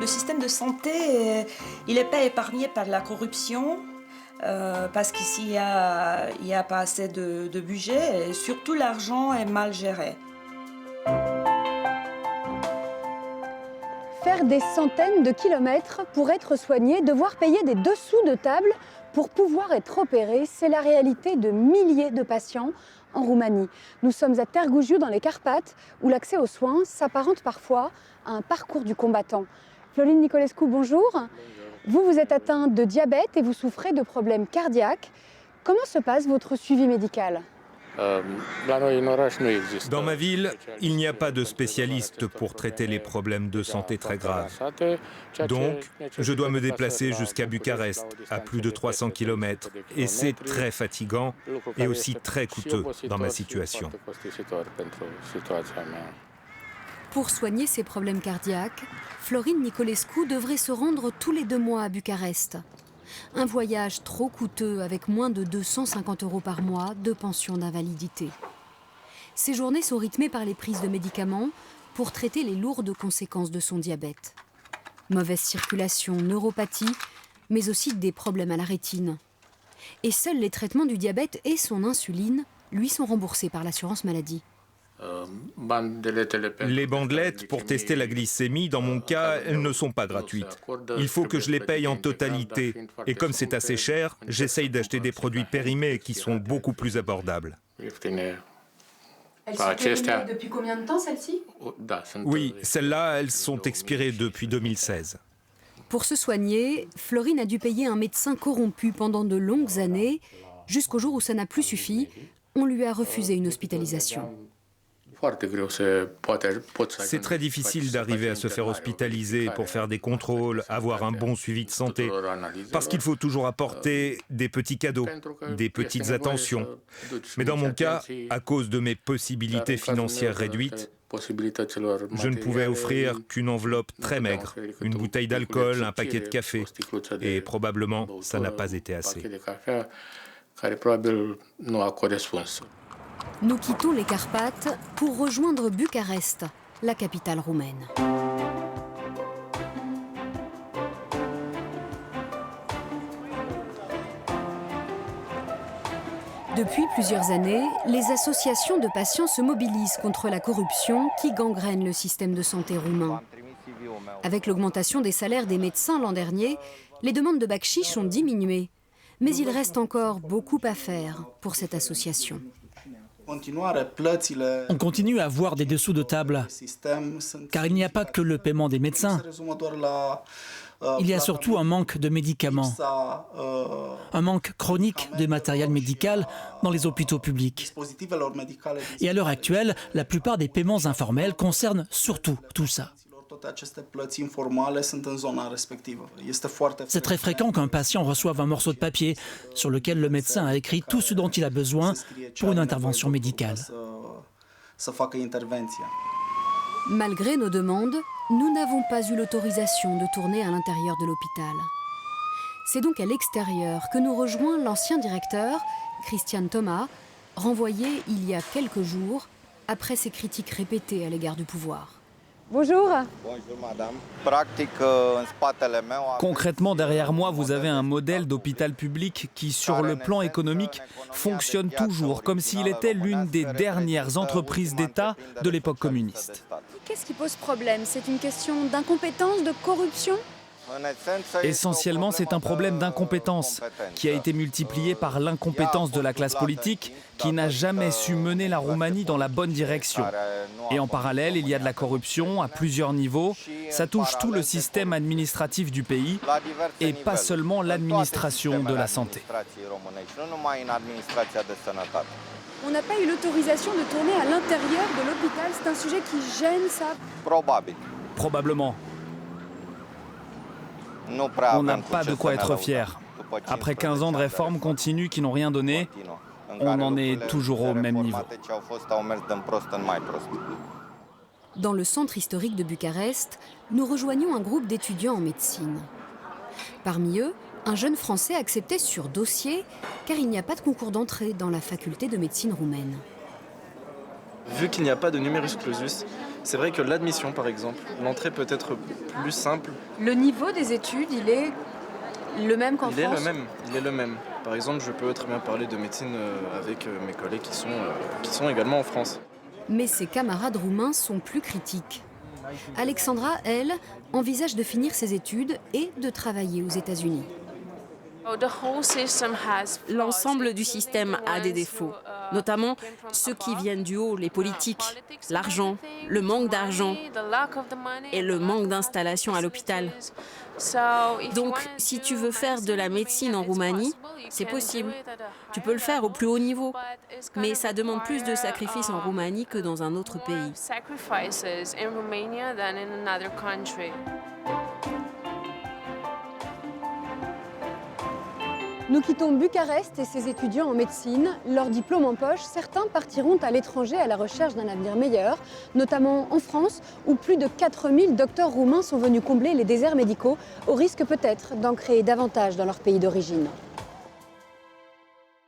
Le système de santé, il n'est pas épargné par la corruption, parce qu'ici, il y a pas assez de budget et surtout l'argent est mal géré. Faire des centaines de kilomètres pour être soigné, devoir payer des dessous de table pour pouvoir être opéré, c'est la réalité de milliers de patients en Roumanie. Nous sommes à Târgu Jiu dans les Carpates, où l'accès aux soins s'apparente parfois à un parcours du combattant. Florin Nicolescu, bonjour. Vous êtes atteint de diabète et vous souffrez de problèmes cardiaques. Comment se passe votre suivi médical ? Dans ma ville, il n'y a pas de spécialiste pour traiter les problèmes de santé très graves. Donc, je dois me déplacer jusqu'à Bucarest, à plus de 300 km. Et c'est très fatigant et aussi très coûteux dans ma situation. Pour soigner ses problèmes cardiaques, Florin Nicolescu devrait se rendre tous les 2 mois à Bucarest. Un voyage trop coûteux avec moins de 250 € par mois de pension d'invalidité. Ses journées sont rythmées par les prises de médicaments pour traiter les lourdes conséquences de son diabète. Mauvaise circulation, neuropathie, mais aussi des problèmes à la rétine. Et seuls les traitements du diabète et son insuline lui sont remboursés par l'assurance maladie. Les bandelettes pour tester la glycémie, dans mon cas, elles ne sont pas gratuites. Il faut que je les paye en totalité. Et comme c'est assez cher, j'essaye d'acheter des produits périmés qui sont beaucoup plus abordables. Elles sont périmées depuis combien de temps, celles-ci ? Oui, celles-là, elles sont expirées depuis 2016. Pour se soigner, Florin a dû payer un médecin corrompu pendant de longues années, jusqu'au jour où ça n'a plus suffi. On lui a refusé une hospitalisation. C'est très difficile d'arriver à se faire hospitaliser pour faire des contrôles, avoir un bon suivi de santé, parce qu'il faut toujours apporter des petits cadeaux, des petites attentions. Mais dans mon cas, à cause de mes possibilités financières réduites, je ne pouvais offrir qu'une enveloppe très maigre, une bouteille d'alcool, un paquet de café, et probablement ça n'a pas été assez. Nous quittons les Carpates pour rejoindre Bucarest, la capitale roumaine. Depuis plusieurs années, les associations de patients se mobilisent contre la corruption qui gangrène le système de santé roumain. Avec l'augmentation des salaires des médecins l'an dernier, les demandes de bakchich ont diminué. Mais il reste encore beaucoup à faire pour cette association. On continue à avoir des dessous de table, car il n'y a pas que le paiement des médecins. Il y a surtout un manque de médicaments, un manque chronique de matériel médical dans les hôpitaux publics. Et à l'heure actuelle, la plupart des paiements informels concernent surtout tout ça. C'est très fréquent qu'un patient reçoive un morceau de papier sur lequel le médecin a écrit tout ce dont il a besoin pour une intervention médicale. Malgré nos demandes, nous n'avons pas eu l'autorisation de tourner à l'intérieur de l'hôpital. C'est donc à l'extérieur que nous rejoint l'ancien directeur, Christian Thomas, renvoyé il y a quelques jours après ses critiques répétées à l'égard du pouvoir. Bonjour. Bonjour madame. Concrètement, derrière moi, vous avez un modèle d'hôpital public qui, sur le plan économique, fonctionne toujours comme s'il était l'une des dernières entreprises d'État de l'époque communiste. Qu'est-ce qui pose problème ? C'est une question d'incompétence, de corruption ? Essentiellement, c'est un problème d'incompétence qui a été multiplié par l'incompétence de la classe politique qui n'a jamais su mener la Roumanie dans la bonne direction. Et en parallèle, il y a de la corruption à plusieurs niveaux. Ça touche tout le système administratif du pays et pas seulement l'administration de la santé. On n'a pas eu l'autorisation de tourner à l'intérieur de l'hôpital. C'est un sujet qui gêne, ça ? Probablement. On n'a pas de quoi être fier. Après 15 ans de réformes continues qui n'ont rien donné, on en est toujours au même niveau. Dans le centre historique de Bucarest, nous rejoignons un groupe d'étudiants en médecine. Parmi eux, un jeune Français accepté sur dossier, car il n'y a pas de concours d'entrée dans la faculté de médecine roumaine. Vu qu'il n'y a pas de numerus clausus, C'est vrai que l'admission, par exemple, l'entrée peut être plus simple. Le niveau des études, il est le même qu'en France ? Il est le même. Par exemple, je peux très bien parler de médecine avec mes collègues qui sont également en France. Mais ses camarades roumains sont plus critiques. Alexandra, elle, envisage de finir ses études et de travailler aux États-Unis. L'ensemble du système a des défauts, notamment ceux qui viennent du haut, les politiques, l'argent, le manque d'argent et le manque d'installation à l'hôpital. Donc, si tu veux faire de la médecine en Roumanie, c'est possible. Tu peux le faire au plus haut niveau, mais ça demande plus de sacrifices en Roumanie que dans un autre pays. Nous quittons Bucarest et ses étudiants en médecine. Leur diplôme en poche, certains partiront à l'étranger à la recherche d'un avenir meilleur, notamment en France, où plus de 4000 docteurs roumains sont venus combler les déserts médicaux, au risque peut-être d'en créer davantage dans leur pays d'origine.